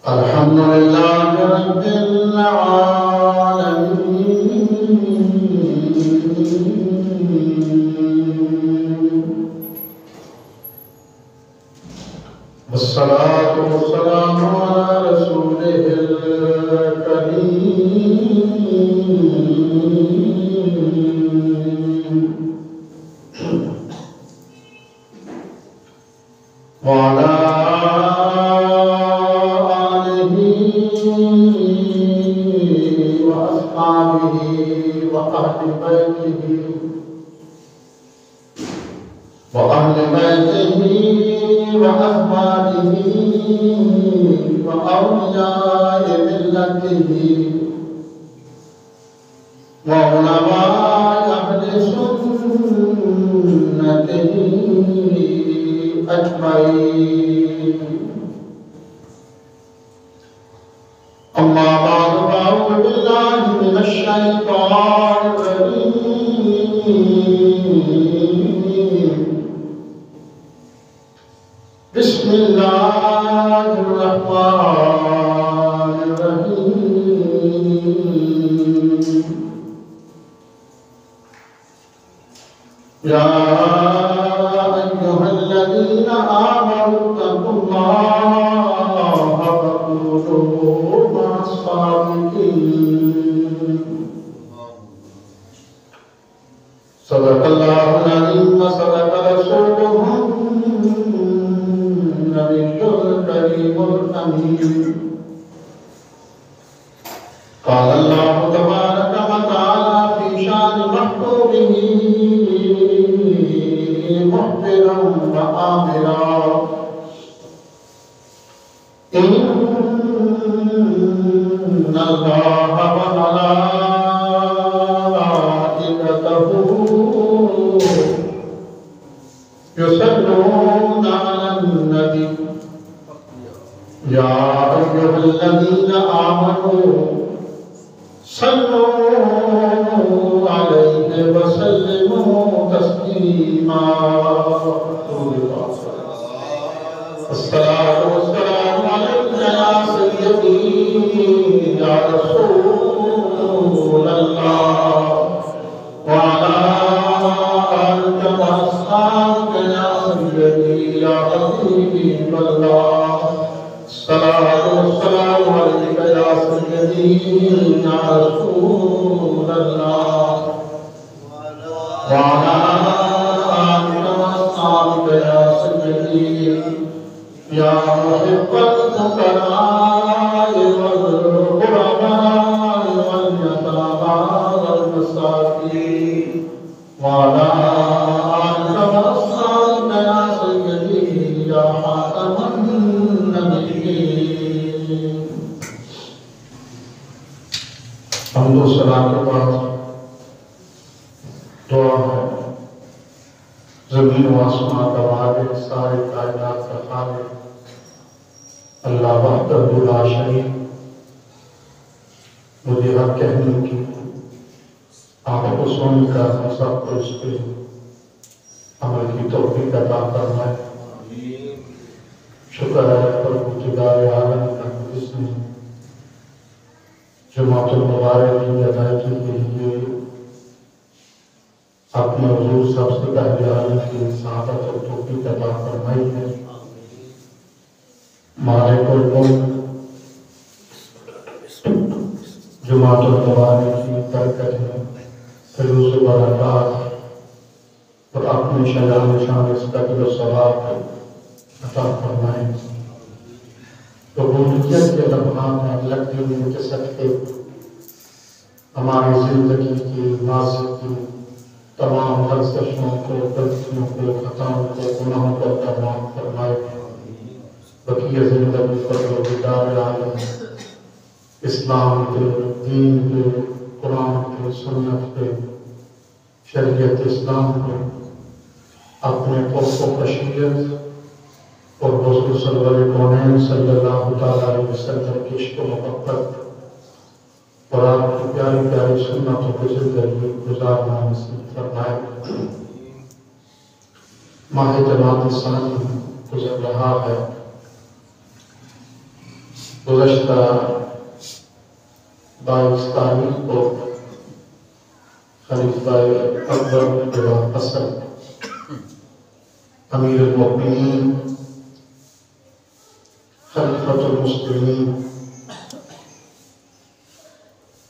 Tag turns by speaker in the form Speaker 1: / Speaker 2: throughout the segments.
Speaker 1: الحمد لله رب العالمين والصلاة والسلام على رسوله الكريم وعلى وأصحابه وأهل بيته وأزواجه وأولياء ملته وعلماء أهل سنته أجمعين. أما بعد فأعوذ بالله من الشيطان الرجيم. بسم الله الرحمن الرحيم. يا أيها الذين آمنوا اتقوا الله وكونوا مع الصادقين. صدق الله العظيم وصدق رسوله النبي الكريم الأمين. قال الله تبارك وتعالى في شان محبوبه مخبرا وآمرا: إن الله وملائكته يصلون على النبي يا أيها الذين آمنوا صلوا عليه وسلموا تسليما. الصلاة والسلام عليك يا سيدي يا رسول الله وعلى آلك وأصحابك يا سيدي يا حبيب الله. الصلاة والسلام عليك يا سيدي يا رسول الله وعلى آلك وأصحابك يا سيدي يا محب الفقراء والغرباء واليتامى والمساكين وعلى آلك وأصحابك يا سيدي يا خاتم النبيين. حمد و ثنا کے بعد دعا ہے: زمین و آسمان کا مالک، ساری کائنات کا خالق اللہ وحدہ لا شریک، مجھے حق کہنے کی، آپ کو سن کر ہم سب کو اس پہ عمل کی توفیق عطا فرمائے. شکر ہے پروردگار عالم کا جس نے جماعت المبارک کی ادائیگی کے لیے اپنے حضور سب سے پہلے عالم کی سعادت اور توفیق عطا فرمائی ہے. مالک الملک جماعت المبارک کی برکت ہے، فیض و برکات اور اپنے شجاع شان استقبال و ثواب عطا فرمائے. قبولیت کے لمحات میں لگتے ہوئے کے صدقے ہماری زندگی کی ماضی کی تمام لغزشوں کو، غلطیوں کو، خطاؤں کو، گناہوں کو تمام فرمائے. بقیہ زندگی پروردگار عالم اسلام کے، دین کے، قرآن کے، سنت کے، شریعت اسلام کو اپنے قرب و خشیت اور حضور سرور کونین صلی اللہ علیہ وسلم کی عشق و محبت اور آپ کی پیاری پیاری سنتوں کو زندگی گزارنا نصیب فرمائے. ماہ جماعت ثانی گزر رہا ہے. گزشتہ 22 تاریخ کو خلیفہ اکبر بن حسن امیر المؤمنین خلیفۃ المسلمین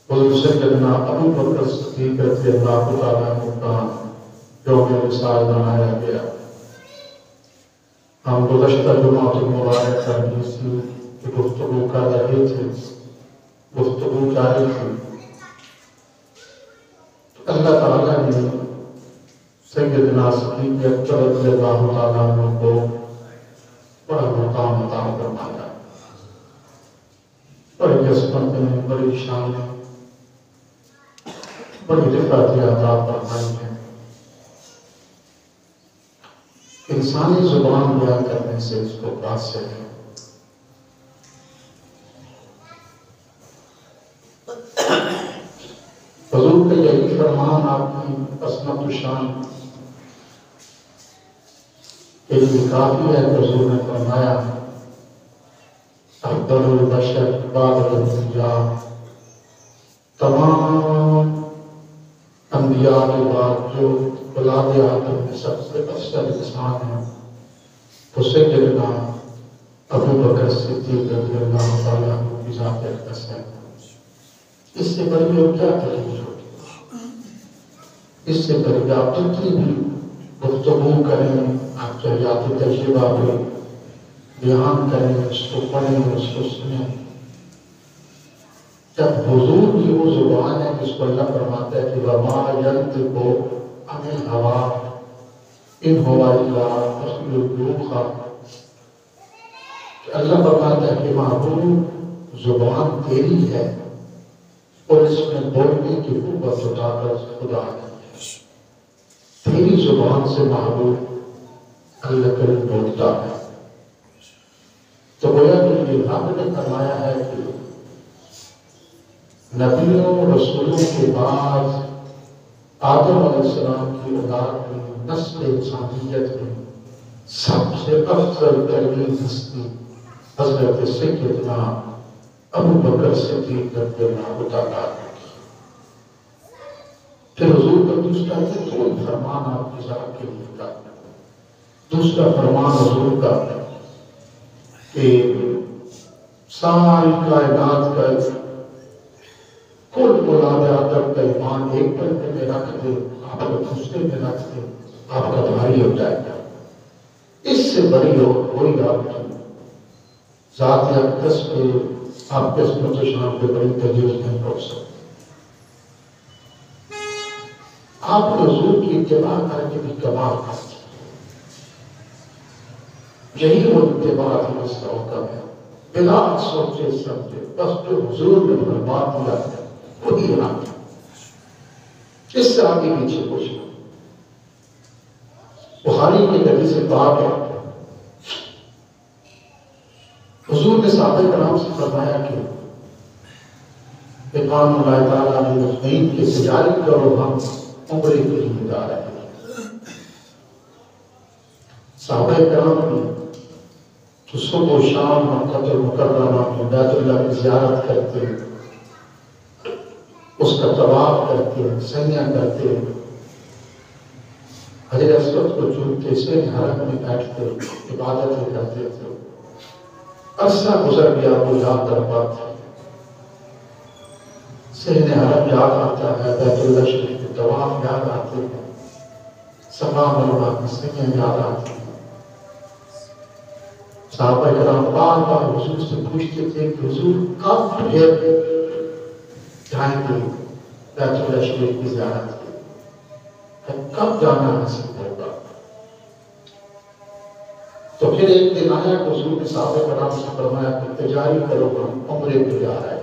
Speaker 1: حضرت سیدنا ابو بکر صدیق رضی اللہ تعالیٰ عنہ کا یوم وصال منایا گیا۔ ہم گزشتہ جمعہ المبارک کا حدیثی کی گفتگو کر رہے تھے، گفتگو جاری تھی۔ اللہ تعالیٰ نے سیدنا صدیق اکبر رضی اللہ تعالیٰ عنہ کو بڑا مقام عطا فرمایا، بڑی عظمت میں، بڑی شان میں، بڑی رفعت عطا فرمائی ہے۔ انسانی زبان بیان کرنے سے اس کو قاصر ہے۔ حضور کا یہی فرمان آپ کی عظمت و شان کے لیے کافی ہے۔ حضور نے فرمایا افضل البشر بعد الانبیاء، تمام انبیاء کے بعد جو اولاد آدم میں سب سے افضل انسان ہے وہ سیدنا ابو بکر صدیق رضی اللہ تعالیٰ عنہ کی ذات اقدس ہے۔ اس سے بڑی اور کیا تکلیف ہوتی؟ اس سے بڑی آپ جتنی بھی گفتگو کریں، آپ حیات تجربہ پہ بیان کریں، اس کو پڑھیں، اس کو سنیں، جب حضور کی وہ زبان ہے جس کو اللہ فرماتا ہے کہ وَمَا يَنْطِقُ عَنِ الْهَوَىٰ إِنْ هُوَ إِلَّا وَحْيٌ يُوحَىٰ، کہ اللہ فرماتا ہے کہ محبوب زبان تیری ہے اور اس میں بولنے کی قوت و طاقت خدا کی ہے۔ تیری زبان سے محبوب اللہ کریم بولتا ہے۔ تو گویا کہ یہ رب نے فرمایا ہے کہ نبیوں رسولوں کے بعد آدم علیہ السلام کی اولاد میں نسل انسانیت میں سب سے افضل ترین ہستی حضرت سیدنا ابو بکر صدیق رضی اللہ تعالیٰ عنہ کی۔ پھر حضور کا دوسرا فرمان آپ کی ذات کے لیے کا، دوسرا فرمان حضور کا کہ ساری کائنات کا کل اولاد آدم کا ایمان ایک بندے میں رکھ دے، آپ کا دوسرے میں رکھ دے، آپ کا بھاری ہو جائے گا۔ اس سے بڑی اور کوئی آپ کی ذات اقدس پہ، آپ کے عظمت و شان پہ بڑی تجلیل نہیں ہو سکتی۔ آپ نے حضور کی اتباع کر کے بھی کمال کر دیا۔ یہی وہ اتباع تھی جس کا حکم ہے، بلا سوچے سمجھے، بس جو حضور نے فرما دیا ہے وہی آگے، اس سے آگے پیچھے کچھ نہیں۔ بخاری کی حدیث پاک ہے، حضور نے صحابہ کرام سے فرمایا کہ قانون اللہ تعالیٰ نے مجمعین کی تجارت کرو، ہم عمرے کے لیے جا رہے ہیں۔ صحابہ کرام نے تو صبح و شام مکہ المکرمہ میں بیت اللہ کی زیارت کرتے، اس کا طواف کرتے، سعیاں کرتے، حجر اسود کو چومتے، سے حرم میں بیٹھتے، عبادتیں کرتے تھے۔ عرصہ گزر گیا وہ یاد کر پاتے، سہن حرم یاد آتا ہے، بیت اللہ شریف کے طواف یاد آتے ہیں، صفا مروا کی سعیاں یاد آتی ہیں۔ صحابہ کرام بار بار حضور سے پوچھتے تھے کہ حضور کب پھر جائیں گے بیت اللہ شریف کی زیارت کی، کب جانا نصیب ہوگا؟ تو پھر ایک دن آیا کہ حضور نے صحابہ کرام سے فرمایا کہ تیاری کرو، ہم عمرے پہ جا رہے ہیں۔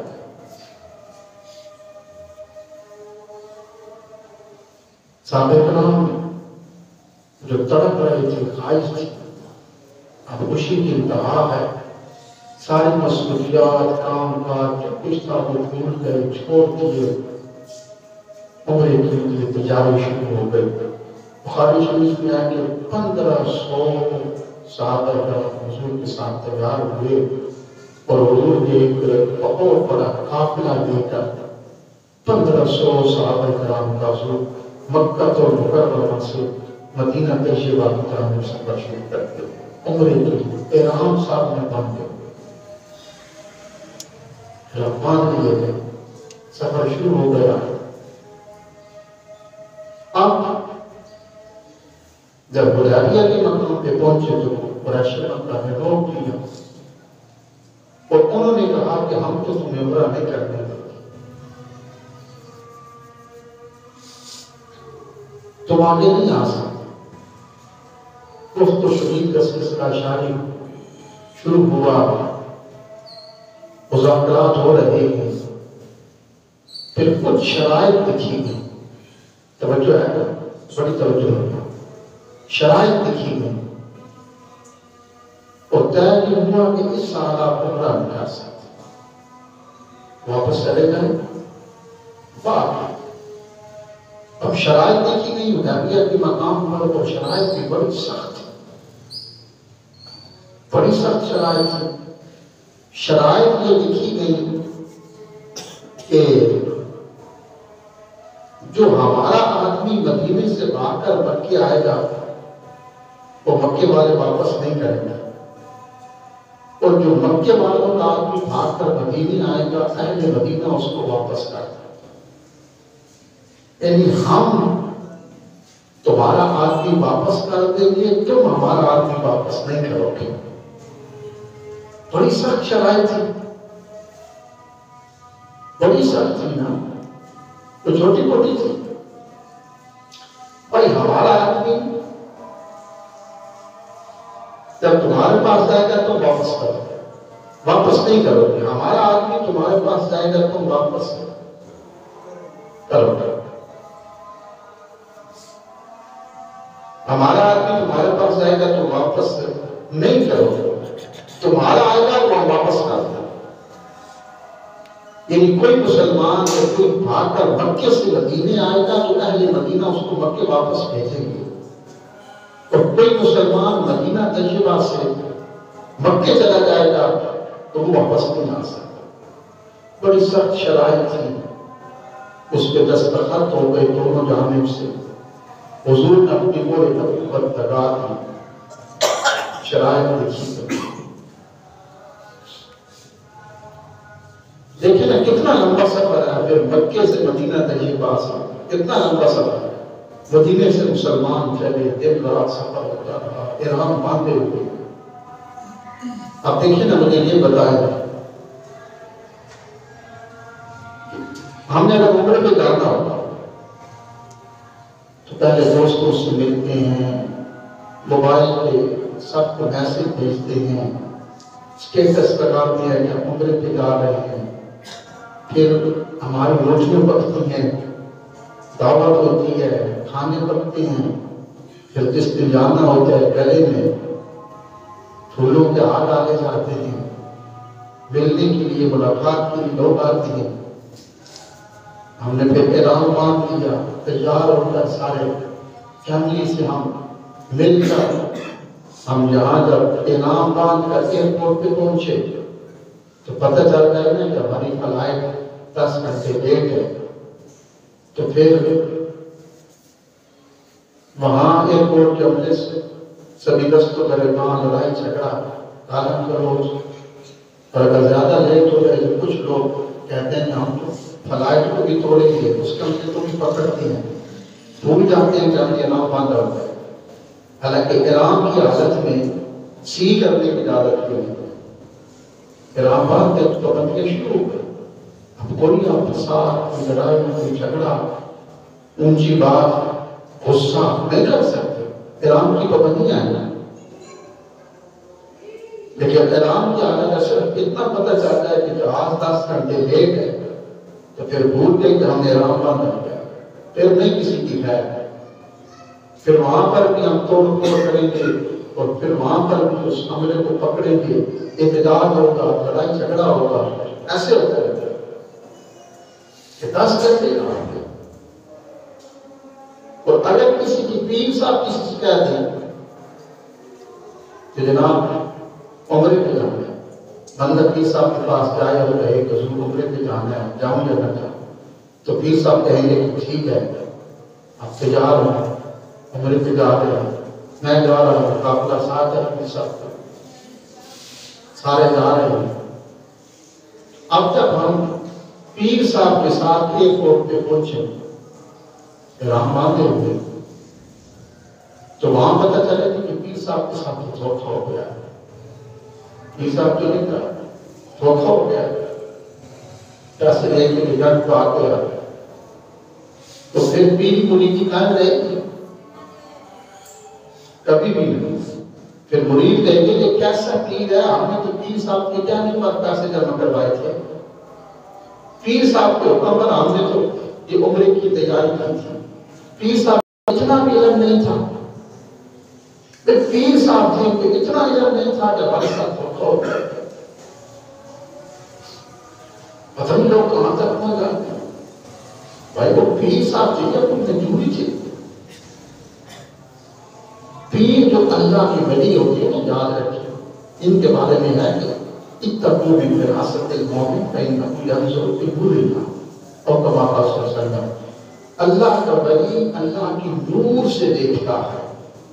Speaker 1: صحابہ کرام جو تڑپ رہے تھے، خواہش تھی، اب خوشی کی انتہا ہے، ساری مصروفیات، کام کاج جو کچھ تھا وہ بھول گئے، چھوڑ دیے، عمرے کے لیے تیاری شروع ہو گئی۔ بخاری شریف میں آئے کہ 1500 صحابہ کرام حضور کے ساتھ تیار ہوئے، اور حضور نے ایک بہت بڑا قافلہ لے کر 1500 صحابہ کرام کا حضور مکہ تو مکرمہ سے مدینہ طیبہ کی جانب سفر شروع کرتے عمرے کے لیے احرام صاحب میں باندھے باندھ لیے گئے، سفر شروع ہو گیا۔ اب جب حدیبیہ کے مقام پہ پہنچے تو قریش مکہ نے روک لیا اور انہوں نے کہا کہ ہم تو تمہیں عمرہ نہیں کرنے دیتے، تم آگے نہیں آ سکتے۔ گفت و شنید کا سلسلہ جاری شروع ہوا، مذاکرات ہو رہے ہیں، پھر کچھ شرائط لکھی گئی، توجہ ہے، بڑی توجہ ہے، شرائط لکھی گئی اور طے یہ ہوا کہ اس سال آپ عمرہ نہیں کر سکتے، واپس چلے جائیں۔ بات اب شرائط دیکھی گئی حدیبیہ کے مقام پر، اور شرائط بھی بڑی سخت تھی، بڑی سخت شرائط تھی۔ شرائط یہ لکھی گئی کہ جو ہمارا آدمی مدینے سے بھاگ کر مکے آئے گا وہ مکے والے واپس نہیں کریں گے، اور جو مکے والوں کا آدمی بھاگ کر مدینے آئے گا اہل مدینہ اس کو واپس کر دیں۔ یعنی ہم تمہارا آدمی واپس کر دیں گے، تم ہمارا آدمی واپس نہیں کرو گے۔ بڑی سخت شرائط تھی، بڑی سخت تھی نا، تو چھوٹی موٹی تھی۔ بھائی ہمارا آدمی جب تمہارے پاس جائے گا تم واپس کرو، واپس نہیں کرو گے، ہمارا آدمی تمہارے پاس جائے گا تم واپس کرو گے، ہمارا آدمی تمہارے پاس جائے گا تم واپس نہیں کرو گے، تمہارا آئے گا وہ واپس کر دیں۔ یعنی کوئی مسلمان یا کوئی بھاگ کر مکے سے مدینے آئے گا تو اہل مدینہ اس کو مکے واپس بھیجیں گے، اور کوئی مسلمان مدینہ طیبہ سے مکے چلا جائے گا تو وہ واپس نہیں آ سکتا۔ بڑی سخت شرائط تھی، اس پہ دستخط ہو گئے دونوں جانب سے، حضور نے اپنی وہ نبوت لگا دی، شرائط لکھی گئی۔ دیکھیں نا کتنا لمبا سفر ہے، پھر مکے سے مدینہ طیبہ سے کتنا لمبا سفر ہے، مدینے سے مسلمان چلے، دن رات سفر ہوتا رہا، احرام باندھے ہوئے۔ اب دیکھیں نا، مجھے یہ بتایا ہم نے اگر عمرے پہ جانا ہوگا تو پہلے دوستوں سے ملتے ہیں، موبائل پہ سب کو میسج بھیجتے ہیں، اسٹیٹس لگاتے ہیں کہ ہم عمرے پہ جا رہے ہیں، پھر ہماری روٹیاں پکتی ہیں، دعوت ہوتی ہے، کھانے پکتے ہیں، پھر جس دن جانا ہوتا ہے گلے میں پھولوں کے ہار ڈالے جاتے ہیں، ملنے کے لیے ملاقات کے لیے لوگ آتے ہیں۔ ہم نے پھر احرام باندھ لیا، تیار ہو کر سارے فیملی سے ہم مل کر ہم یہاں جب احرام باندھ کر ایئرپورٹ پہ پہنچے تو پتہ چل گیا نا کہ ہماری فلائٹ 10 گھنٹے لیٹ ہے۔ تو پھر وہاں ایئرپورٹ کے عملے سے سبھی دستوں گریبان لڑائی جھگڑا گالاں گلوچ، اور اگر زیادہ لیٹ ہو گئے تو کچھ لوگ کہتے ہیں ہم تو فلائٹ کو بھی توڑیں گے، اس کے عملے کو بھی پکڑتے ہیں، بھول جاتے ہیں کہ ہم احرام باندھا ہوتا ہے، حالانکہ احرام کی حالت میں سی کرنے کی اجازت کیوں نہیں؟ احرام باندھ کے تو بندے شروع ہو گئے، اب کوئی فساد، کوئی لڑائی، کوئی جھگڑا، اونچی بات، غصہ نہیں کر سکتے، احرام کی پابندیاں ہیں۔ لیکن احرام کی حالت صرف اتنا پتہ چلتا ہے کہ جہاز 10 گھنٹے لیٹ ہے تو پھر بھول گئے کہ ہم نے احرام باندھا ہوا ہے، پھر نہیں کسی کی خیر، پھر وہاں پر بھی ہم توڑ پھوڑ کریں گے، اور پھر وہاں پر بھی اس عملے کو پکڑیں گے، احتجاج ہوگا، لڑائی جھگڑا ہوگا، ایسے ہوتا رہتا ہے کہ 10 گھنٹے رہا گے۔ اور اگر کسی کی پیر صاحب کسی سے کہہ دیں کہ جناب عمرے پہ جانا ہے، بندہ پیر صاحب کے پاس جائے اور کہے کہ حضور عمرے پہ جانا ہے، جاؤں یا نہ جاؤں، تو پیر صاحب کہیں گے کہ ٹھیک ہے، آپ تیار ہوں، عمرے پہ جا رہے ہیں، میں جا رہا ہوں، قافلہ ساتھ ہے پیر صاحب کا، سارے جا رہے ہیں۔ اب جب ہم پیر صاحب کے ساتھ ایئرپورٹ پہ پہنچے، احرام باندھے ہوئے، تو وہاں پتہ چلے کہ پیر صاحب کے ساتھ دھوکہ ہو گیا ہے۔ پیر صاحب جو نہیں تھا، دھوکہ ہو گیا ہے، پیسے لے کے جنگ کو آ گیا، تو پھر پیر مریدی قائم رہے گی؟ کبھی بھی نہیں۔ پھر مرید کہیں گے یہ کیسا پیر ہے، ہم نے تو پیر صاحب کے کیا نہیں پر پیسے جمع کروائے تھے، پیر صاحب کے حکم پر ہم نے تو یہ عمرے کی تیاری کی تھی، پیر صاحب اتنا بھی علم نہیں تھا، پیر صاحب تھے کہ اتنا علم نہیں تھا کہ ہمارے ساتھ دھوکہ ہو گیا۔ پتہ نہیں لوگ کہاں تک پہنچ جاتے ہیں، بھائی وہ پیر صاحب تھے یا کوئی نجومی تھے؟ پیر جو اللہ کی ولی ہوتی ہے نا، یاد رکھیں ان کے بارے میں ہے کہ اتقوا من فراست المومن فإنه ينظر في نور الله، اور کما قال صلی اللہ علیہ وسلم، اللہ کا ولی اللہ کی نور سے دیکھتا ہے۔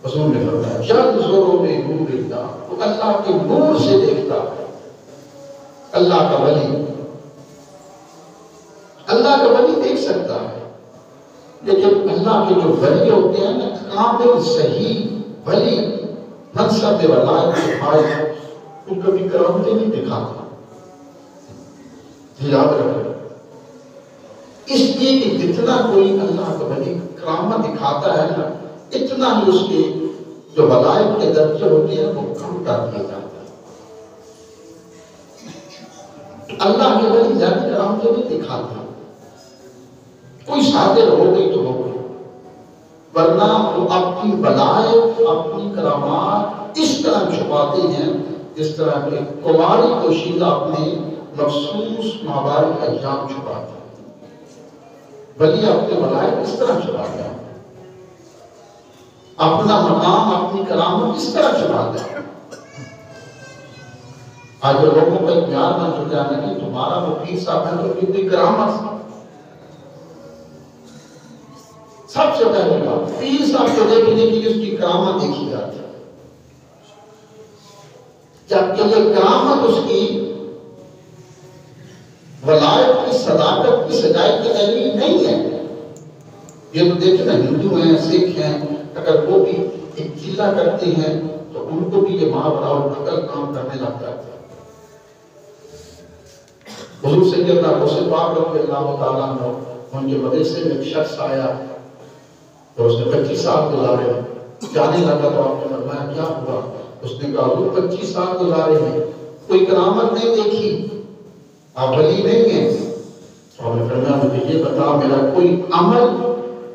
Speaker 1: حضور نے فرمایا ينظر بنور اللہ، وہ اللہ کے نور سے دیکھتا ہے۔ اللہ کا ولی، اللہ کا ولی دیکھ سکتا ہے، لیکن اللہ کے جو ولی ہوتے ہیں نا، کامل صحیح ولی، منصب ولایت کے حائل، وہ کبھی کرامتیں نہیں دکھاتا، یاد رکھو۔ اس لیے کہ جتنا کوئی اللہ کا ولی کرامت دکھاتا ہے نا، اتنا ہی اس کے جو ولایت کے درجے ہوتے ہیں وہ کم کر دیا جاتا ہے۔ اللہ کے ولی ذاتی کرامتیں نہیں دکھاتا، کوئی صادر ہو گئی تو ہو گئی، ورنہ وہ اپنی ولایت، اپنی کرامات اس طرح چھپاتے ہیں جس طرح کہ کنواری پوشیدہ اپنے مخصوص مبارک ایام چھپاتے ہیں، ولی اپنے ولایت اس طرح چھپاتے ہیں، اپنا مقام، اپنی کرامت اس طرح چھپاتے ہیں۔ آج لوگوں کا اختیار بن چکا ہے کہ تمہارا وہ پیر صاحب ہے تو کوئی کرامت، سب سے پہلے بات پیر صاحب کو دیکھنے کی اس کی کرامت دیکھی جاتی ہے، جبکہ یہ کرامت اس کی ولایت کی صداقت کی سجائی کی دلیل نہیں ہے۔ یہ تو دیکھیں نا، ہندو ہیں، سکھ ہیں، اگر وہ بھی ایک چیلا کرتے ہیں تو ان کو بھی یہ محاورہ اور نقل کام کرنے لگ جاتا ہے۔ حضور سیدنا غوث پاک رضی اللہ تعالیٰ عنہ، ان کے مدرسے میں ایک شخص آیا اور اس نے 25 سال گزارے، جانے لگا تو آپ نے فرمایا کیا ہوا؟ اس نے کہا حضور 25 سال گزارے ہیں، کوئی کرامت نہیں دیکھی، آپ ولی نہیں ہیں۔ آپ نے فرمایا مجھے یہ بتا، میرا کوئی عمل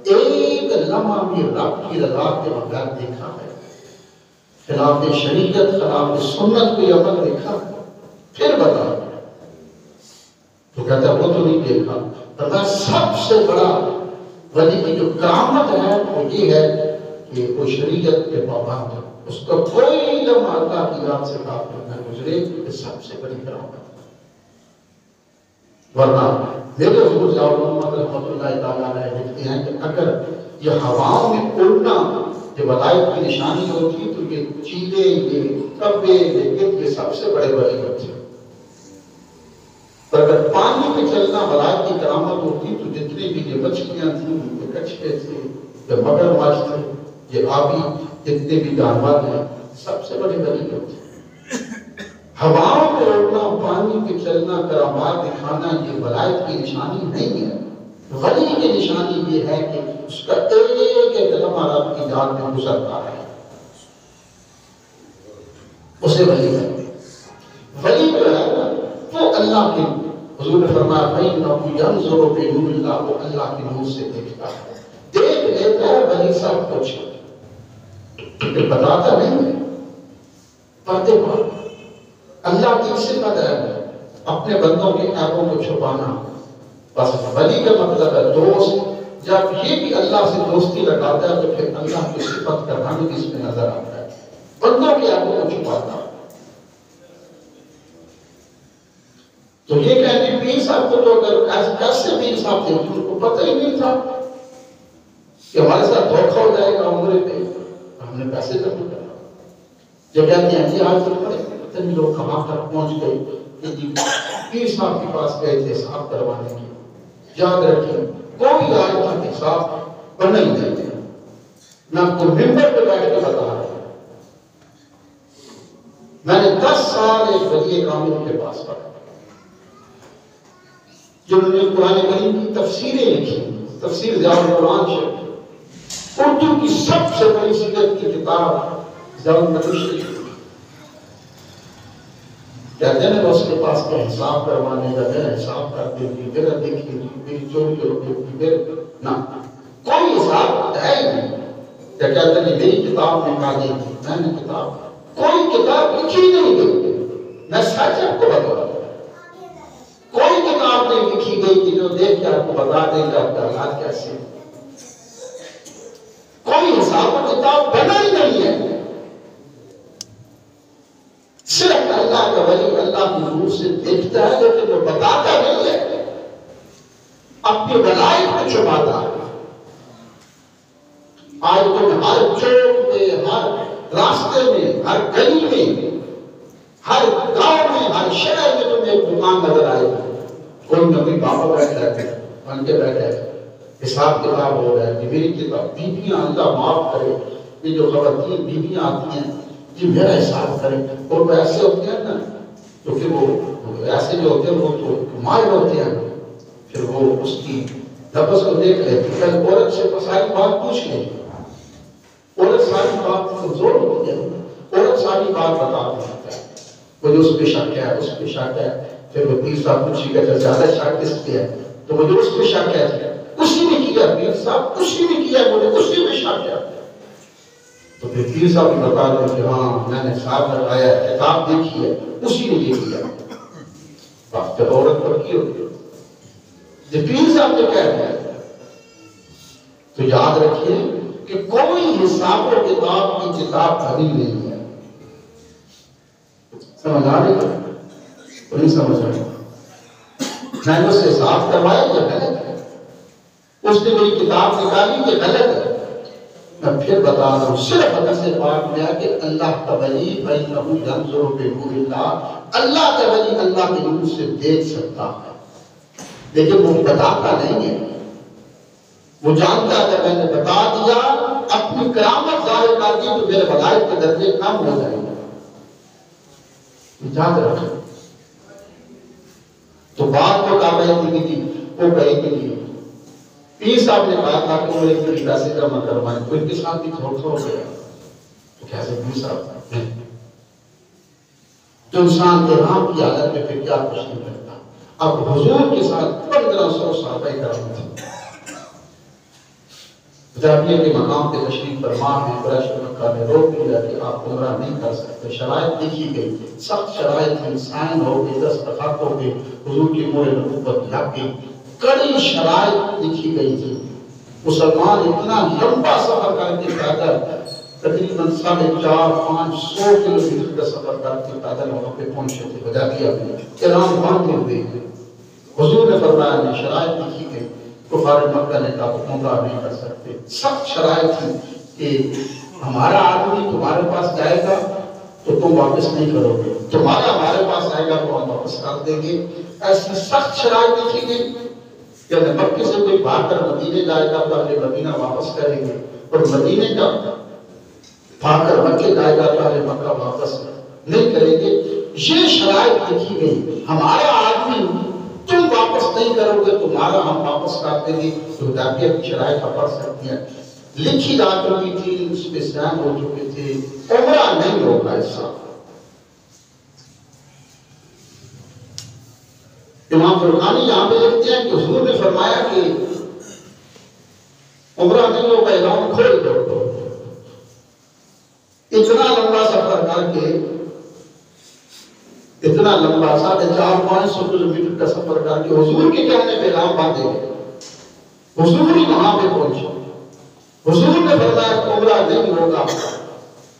Speaker 1: ایک لمحہ بھی رب کی رضا کے بغیر دیکھا ہے؟ خلاف شریعت، خلاف سنت کوئی عمل دیکھا؟ پھر بتا۔ تو کہتا ہے وہ تو نہیں دیکھا۔ فرمایا سب سے بڑا ولی کی جو کرامت ہے وہ یہ ہے کہ وہ شریعت کے پابند ہے، اس کا کوئی لمحہ اللہ کی یاد سے غافل نہ گزرے، یہ سب سے بڑی کرامت ہے۔ ورنہ میرے حضور صلی محمد رحمۃ اللہ تعالیٰ علیہ لکھتے ہیں کہ اگر یہ ہواؤں میں اڑنا یہ ولایت کی نشانی ہوتی تو یہ چیلے، یہ کبے، یہ گدھ، یہ سب سے بڑے ولی ہوتے۔ اور اگر پانی پہ چلنا ولایت کی کرامت ہوتی تو جتنے بھی یہ مچھلیاں تھیں، یہ کچھوے تھے، یہ مگرمچھ تھے، یہ آبی جتنے بھی جانور ہیں، سب سے بڑے ولی ہوتے۔ ہواؤں پہ اڑنا، پانی پہ چلنا، کرامات دکھانا یہ ولایت کی نشانی نہیں ہے۔ ولی کی نشانی یہ ہے کہ اس کا ایک ایک لمحہ رب کی یاد میں گزرتا ہے، اسے ولی ہے۔ ولی جو ہے نا وہ اللہ کے، حضور نے فرمایا فَإِنَّهُ يَنظُرُ بِنُورِ اللَّهِ، وہ اللہ کے نور سے دیکھتا ہے، دیکھ لیتا ہے ولی سب کچھ، لیکن بتاتا نہیں ہے، پردے پر۔ اللہ کی صفت ہے اپنے بندوں کے عیبوں کو چھپانا، بس ولی کا مطلب ہے دوست۔ جب یہ بھی اللہ سے دوستی لگاتا ہے تو پھر اللہ کی صفت کا رنگ اس میں نظر آتا ہے، بندوں کے عیبوں کو چھپاتا ہے۔ تو یہ کہتے پیر صاحب کو تو اگر ایسے پیر صاحب تھے ان کو پتہ ہی نہیں تھا کہ ہمارے ساتھ دھوکہ ہو جائے گا عمرے پہ، ہم نے پیسے کرنے کرنا۔ جب کہتے ہیں جی آج تک پتہ نہیں لوگ کہاں تک پہنچ گئے کہ جی پیر صاحب کے پاس گئے تھے حساب کروانے کی۔ یاد رکھیں کوئی آج تک حساب بنا ہی نہیں ہے، نہ کوئی ممبر پہ بیٹھ کے بتا رہا ہے۔ میں نے 10 سال ایک ولی کامل کے پاس پڑھا جنہوں نے قرآن کریم کی تفسیریں لکھی، تفسیر ضیاء القرآن شریف، اردو کی سب سے بڑی سیرت کی کتاب ضیاء القرآن شریف۔ کہتے ہیں اس کے پاس کا حساب کروانے کا، میرا حساب کر دیں گی، میرا دیکھیں گی، میری چوری ہوگی، میرے نہ کوئی حساب ہے ہی نہیں۔ کیا کہتے ہیں میری کتاب نکالے گی، میں نے کتاب کوئی کتاب لکھی نہیں گئی، میں سچ آپ کو بتا رہا ہوں، کوئی کتاب نہیں لکھی گئی کہ جو دیکھ کے آپ کو بتا دیں گے آپ کا حالات کیسے، کوئی حساب و کتاب بنا ہی نہیں ہے۔ صرف اللہ کا ولی اللہ کی نور سے دیکھتا ہے لیکن وہ بتاتا نہیں ہے، اپنی بلائی کو چھپاتا ہے۔ آج تم ہر چوک میں، ہر راستے میں، ہر گلی میں، ہر گاؤں میں، ہر شہر میں تمہیں ایک دکان نظر آئے گی، کوئی نہ کوئی بابا بیٹھا ہے، بن کے بیٹھا ہے، حساب کتاب ہو رہا ہے کہ میری کتاب بیویاں اللہ معاف کرے، یہ جو خواتین بیویاں آتی ہیں یہ میرا حساب کریں، اور وہ ایسے ہوتے ہیں نا تو پھر وہ ایسے جو ہوتے ہیں وہ تو مائل ہوتے ہیں، پھر وہ اس کی لفظ کو دیکھ لیتے ہیں، پہلے عورت سے ساری بات پوچھ لیں، عورت ساری بات کمزور ہوتی ہے، عورت ساری بات بتا دیتا ہے، مجھے اس پہ شک ہے، اس پہ شک ہے، پھر وہ پیر صاحب پوچھی کہ زیادہ شک کس پہ ہے، تو مجھے اس پہ شک ہے، اسی نے کیا پیر صاحب، اسی نے کیا، مجھے اسی پہ شک ہے، تو پھر پیر صاحب نے بتا دیں کہ ہاں میں نے حساب لگایا ہے، کتاب دیکھی ہے، اسی نے یہ کیا، بس پھر عورت پر کی ہوتی ہے، جب پیر صاحب نے کہہ دیا تو یاد رکھیے کہ کوئی حساب و کتاب کی کتاب بھری نہیں ہے۔ سمجھ آ رہی ہے؟ تو نہیں سمجھ رہی، میں نے اس سے حساب کروایا یہ غلط ہے، اس نے میری کتاب نکالی یہ غلط ہے۔ میں پھر بتا رہا ہوں، صرف حدیث پاک میں ہے کہ اللہ کا ولی فإنہ ینظر بنور اللہ، اللہ کا ولی اللہ کے نور سے دیکھ سکتا ہے، لیکن وہ بتاتا نہیں ہے، وہ جانتا ہے کہ میں نے بتا دیا، اپنی کرامت ظاہر کر دی تو میرے بلائے کے درجے کم ہو جائیں گے، یاد رکھیں۔ تو بات کو کہا گئی تھی وہ کہی تھی پیر صاحب نے کہا تھا کہ وہ ایک طریقہ سے جمع کروائیں، تو ان کے ساتھ بھی دھوکہ ہو گیا، تو کیسے پیر صاحب تو انسان کے رام کی حالت میں پھر کیا کچھ نہیں کرتا۔ اب حضور کے ساتھ 1500 صحابہ کرام تھے، حدیبیہ کے مقام پہ تشریف فرما ہے، قریش مکہ نے روک دیا کہ آپ عمرہ نہیں کر سکتے، شرائط لکھی گئی، سخت شرائط تھی، سائن ہو گئے، دستخط ہو گئے، حضور کی مہر نبوت لگ گئی، کڑی شرائط لکھی گئی تھی۔ مسلمان اتنا لمبا سفر کر کے پیدل تقریباً 450-500 کلومیٹر کا سفر کر کے پیدل وہاں پہ پہنچے تھے حدیبیہ میں، احرام باندھے ہوئے تھے۔ حضور نے فرمایا نہیں، شرائط لکھی گئی، کفار مکہ نے کہا عمرہ نہیں کر سکتے، سخت شرائط تھی کہ ہمارا آدمی تمہارے پاس جائے گا تو تم واپس نہیں کرو گے، تمہارا ہمارے پاس آئے گا تو ہم واپس کر دیں گے۔ ایسی سخت شرائط لکھی گئی کہ مکے سے کوئی بھاگ کر مدینے جائے گا تو اہل مدینہ واپس کریں گے، اور مدینے کا بھاگ کر مکے جائے گا تو اہل مکہ واپس نہیں کریں گے۔ یہ شرائط لکھی گئی، ہمارا آدمی تم واپس نہیں کرو گے، تمہارا ہم واپس کر دیں گے۔ تو حدیبیہ کی شرائط آپ پڑھ سکتی ہیں، لکھی جا چکی تھی، اس پہ سائن ہو چکے تھے، عمرہ نہیں ہوگا اس سال۔ امام فرقانی یہاں پہ لکھتے ہیں کہ حضور نے فرمایا کہ عمرہ نہیں ہوگا، احرام کھول دو۔ اتنا لمبا سفر کر کے، اتنا لمبا 450-500 کلومیٹر کا سفر کر کے حضور کے کہنے پہ احرام باندھے گئے، حضور ہی وہاں پہ پہنچے، حضور نے فرمایا کہ عمرہ نہیں ہوگا،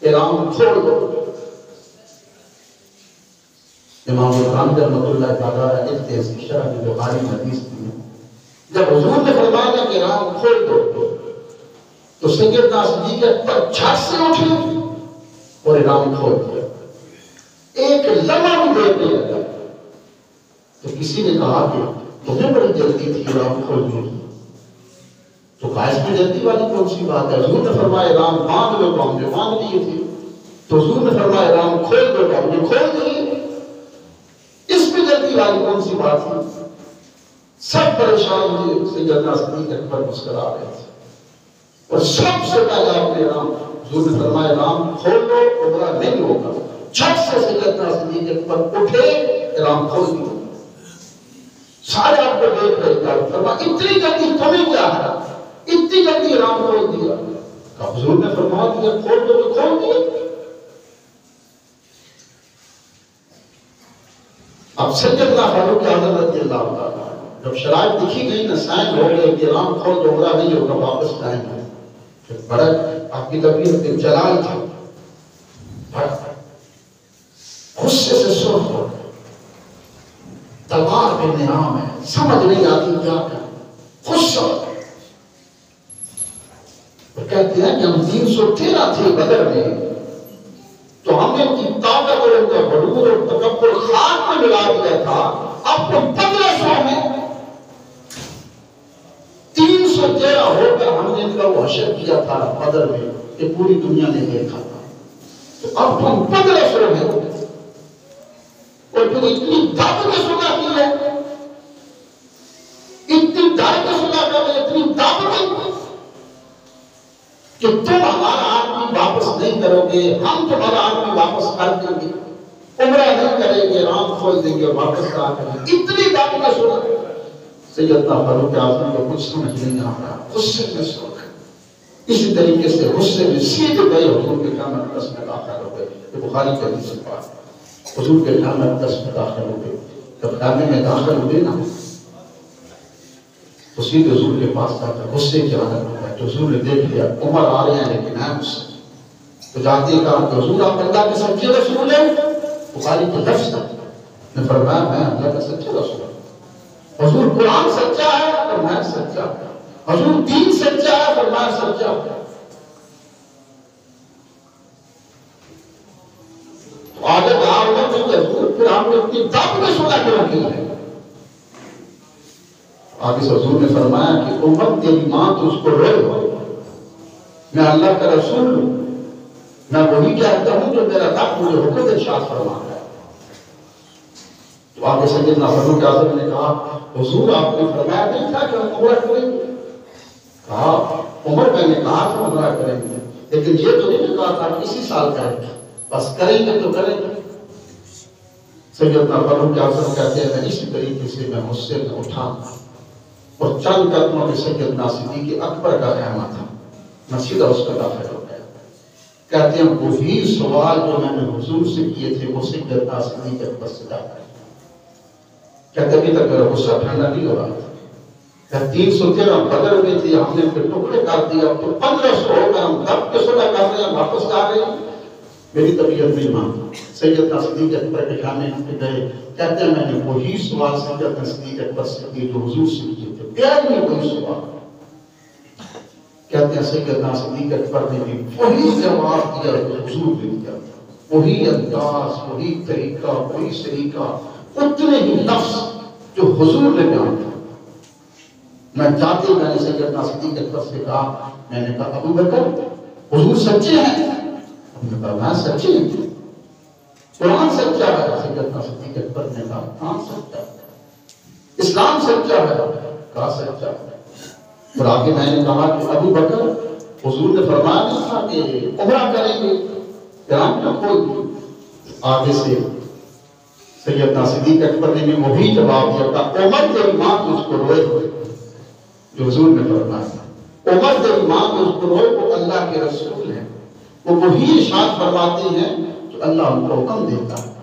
Speaker 1: احرام چھوڑ دو۔ امام القرآن رحمۃ اللہ تعالیٰ لکھتے ہیں اس شرح میں بخاری میں حدیث کی ہے، جب حضور نے فرمایا کہ رام کھول دو تو سیدنا صدیق اکبر جھٹ سے اٹھے اور رام کھول دیا، ایک لمحہ بھی دیکھ نہیں لگا۔ تو کسی نے کہا کہ تمہیں بڑی جلدی تھی رام کھولنے کی، تو کہا اس میں جلدی والی کون سی بات ہے؟ حضور نے فرمایا رام باندھ لو، تو ہم نے باندھ لیے تھے۔ تو حضور نے فرمایا رام کھول دو، تو ہم نے کھول دیے، اس میں جلدی والی کون سی بات تھی؟ سب پریشان ہوئے، سیدنا صدیق اکبر مسکرا رہے تھے، اور سب سے پہلے آپ نے رام، حضور نے فرمایا رام کھول دو، عمرہ نہیں ہوگا۔ جھٹ سے سیدنا صدیق اکبر اٹھے، رام کھول دیا۔ سارے آپ کو دیکھ رہے تھے، فرمایا اتنی جلدی تمہیں کیا ہے؟ اتنی جلدی رام کھول دیا۔ حضور نے فرما دیا کھول دو تو کھول دیا۔ اب سیدنا فاروق اعظم رضی اللہ تعالیٰ جب شرائط لکھی گئی نا، سائن ہو گئے کہ رام کھول دو، عمرہ نہیں ہوگا، واپس لائیں گے، پھر بڑا آپ کی طبیعت میں جلال تھا، غصے سے سرخ ہو گئے، تلوار پہ نعام ہے، سمجھ نہیں آتی کیا کریں، غصہ ہو گئے۔ وہ کہتے ہیں کہ ہم 313 تھے بدر میں، تو ہم نے ان کی طاقت اور ان کا غرور اور تکبر خاک میں ملا دیا تھا، اب تو 1500 میں 313 ہو کر ہم نے ان کا وہ حشر کیا تھا بدر میں کہ پوری دنیا نے دیکھا تھا، تو اب تو ہم 1500 میں، اور پھر اتنی دب میں صلح کی ہے، اتنی ڈر کے صلح کر رہے، اتنی دب میں کہ تم ہمارا آدمی واپس نہیں کرو گے، ہم تمہارا آدمی واپس کر دیں گے، عمرہ نہیں کریں گے، رام کھول دیں گے اور واپس آ کریں گے، اتنی دب میں سنا۔ سیدنا فاروق اعظم کو کچھ سمجھ نہیں آ رہا، غصے میں سو گئے، اسی طریقے سے غصے میں سیدھے گئے حضور کے خیمے میں دس میں داخل ہو گئے۔ یہ بخاری کا حدیث ہے، حضور کے خیمے میں دس میں داخل ہو گئے۔ جب خیمے میں داخل ہوئے نا تو سیدھے حضور کے پاس جاتا، غصے کی حالت میں ہے، تو حضور نے دیکھ لیا عمر آ رہے ہیں لیکن ہے مسلم، تو جاتے کہا کہ حضور آپ اللہ کے سچے رسول ہیں؟ بخاری کے لفظ نے فرمایا میں اللہ کا سچے رسول ہوں۔ حضور قرآن سچا ہے فرمایا سچا، حضور دین سچا ہے فرمایا سچا۔ تو آگے کہا ہوگا کہ حضور پھر آپ نے اپنی دب میں صلح کیوں کی ہے؟ آگے سے حضور نے فرمایا کہ امت تیری ماں تو اس کو روئے، میں اللہ کا رسول ہوں، میں وہی کہتا ہوں جو میرا رب مجھے حکم ارشاد فرماتا ہے۔ تو آگے سیدنا فاروق اعظم نے کہا حضور آپ نے فرمایا نہیں تھا کہ ہم عمرہ کریں گے؟ کہا عمر میں نے کہا تھا عمرہ کریں گے، لیکن یہ تو نہیں کہا تھا کہ اسی سال کریں گے، بس کریں گے تو کریں گے۔ سیدنا فاروق اعظم کہتے ہیں میں اسی طریقے سے میں غصے میں اٹھا اور چند قدموں میں سیدنا صدیق اکبر کا خیمہ تھا، میں سیدھا اس کا داخل ہو گیا۔ کہتے ہیں وہی سوال جو میں نے حضور سے کیے تھے وہ سیدنا صدیق اکبر سے داخل، کہتے ابھی تک میرا غصہ ٹھنڈا نہیں ہو رہا تھا، 313 بدر میں تھے، ہم نے پھر ٹکڑے کر دیا، تو 1500 ہو کر ہم دب کے صلح کر رہے ہیں، واپس جا رہے ہیں، میری طبیعت نہیں مانتی۔ سیدنا صدیق اکبر کے خیمے میں گئے، کہتے ہیں میں نے وہی سوال سیدنا صدیق اکبر سے کیے جو حضور سے کیے تھے، پیار میں وہی سوال۔ کہتے ہیں سیدنا صدیق اکبر نے بھی وہی جواب دیا جو حضور نے دیا، وہی انداز، وہی طریقہ، وہی سلیقہ، اتنے ہی لفظ جو حضور نے بیان کیا۔ میں جاتے میں نے سیدنا صدیق اکبر سے کہا، میں نے کہا ابو بکر حضور سچے ہیں؟ انہوں نے کہا میں سچے ہیں، قرآن سچا ہے۔ سیدنا صدیق اکبر نے کہا قرآن سچا ہے، اسلام سچا ہے، کہا سچا ہے۔ اور آگے میں نے کہا کہ ابو بکر حضور نے فرمایا نہیں تھا کہ عمرہ کریں گے، قرآن کیوں کھول دی؟ آگے سے سیدنا صدیق اکبر نے بھی وہی جواب دیا تھا عمر تیری ماں تجھ کو روئے جو حضور نے فرمایا، عمر تیری ماں تجھ کو روئے، وہ اللہ کے رسول ہیں، وہ وہی ارشاد فرماتے ہیں جو اللہ ان کو حکم دیتا ہے۔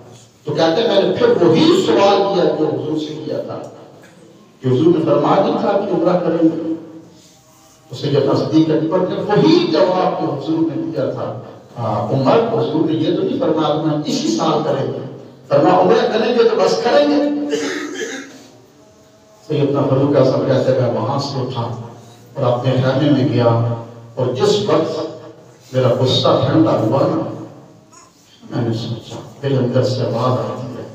Speaker 1: تو کہتے ہیں میں نے پھر وہی سوال کیا جو حضور سے کیا تھا کہ حضور نے فرمایا نہیں تھا کہ عمرہ کریں گے؟ تو سیدنا صدیق اکبر نے وہی جواب جو حضور نے دیا تھا، عمر حضور نے یہ تو نہیں فرمایا میں اسی سال کریں گے، فرمایا عمرہ کریں گے تو بس کریں گے. سیدنا فاروق اعظم کہتے ہیں میں وہاں سے اٹھا اور اپنے خیمے میں گیا اور جس وقت میرا غصہ ٹھنڈا ہوا نا میں نے سوچا میرے اندر سے آواز آتی ہے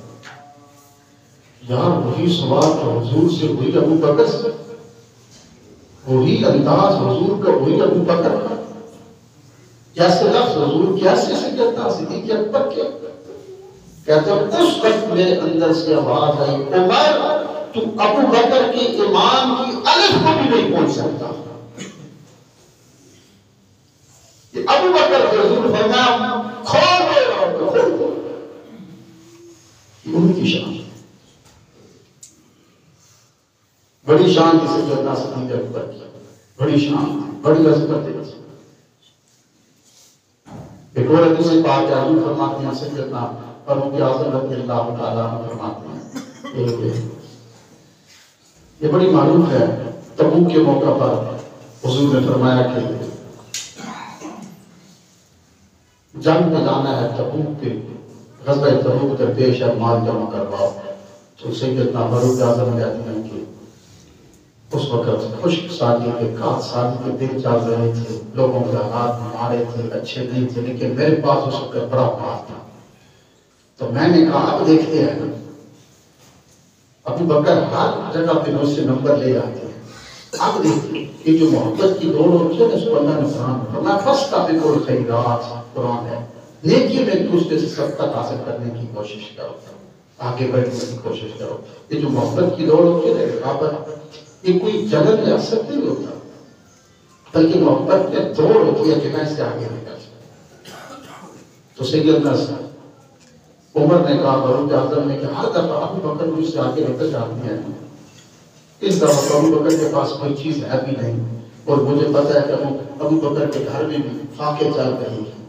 Speaker 1: یار وہی سوال تو حضور سے ہوئی ابو بکر سے, وہی انداز حضور کا وہی ابو بکر کا, جیسے لفظ حضور کیسے سیدنا صدیق اکبر کے کہتے ہیں اس وقت میرے اندر سے آواز آئی عمر تو ابو بکر کے ایمان کی الف کو بھی نہیں پہنچ سکتا. یہ ابو بکر کے حضور فرمایا کھول دے ان کی شان بڑی شان کی سیدنا صدیق اکبر کی بڑی شان بڑی عظمت ہے. ایک اور حدیث پاک ہے حضور فرماتے ہیں سیدنا فاروق اعظم رضی اللہ تعالیٰ عنہ فرماتے ہیں یہ بڑی معروف ہے تبوک کے موقع پر حضور نے فرمایا کہ جنگ میں جانا ہے تبوک پہ غزوہ تبوک درپیش ہے مال جمع کرواؤ. تو سیدنا فاروق اعظم کہتے ہیں کہ اس وقت خشک سالی کے کات سالی کے دن چل رہے تھے, لوگوں کے حالات ہمارے تھے اچھے نہیں تھے, لیکن میرے پاس اس وقت بڑا مال تھا. تو میں نے کہا اب دیکھتے ہیں ابو بکر ہر جگہ پہ مجھ سے نمبر لے آتے ہیں, اب دیکھتے کہ جو محبت کی دوڑ ہوتی ہے اس کو اللہ نے قرآن میں فرمایا فاستبقوا الخیرات, قرآن ہے نیکی میں ایک دوسرے سے سبقت حاصل کرنے کی کوشش کرو, آگے بڑھنے کی کوشش کرو. یہ جو محبت کی دوڑ ہوتی ہے رقابت یہ کوئی جلن یا اثر نہیں ہوتا, بلکہ محبت میں دوڑ ہوتی ہے کہ میں اس سے آگے نکل سکوں. تو سیدنا عمر نے کہا فاروق اعظم نے کہ ہر دفعہ ابو بکر مجھ سے آگے نکل جاتی ہیں, اس دفعہ ابو بکر کے پاس کوئی چیز ہے بھی نہیں اور مجھے پتا ہے کہ ابو بکر کے گھر میں بھی فاقے چل رہی ہے.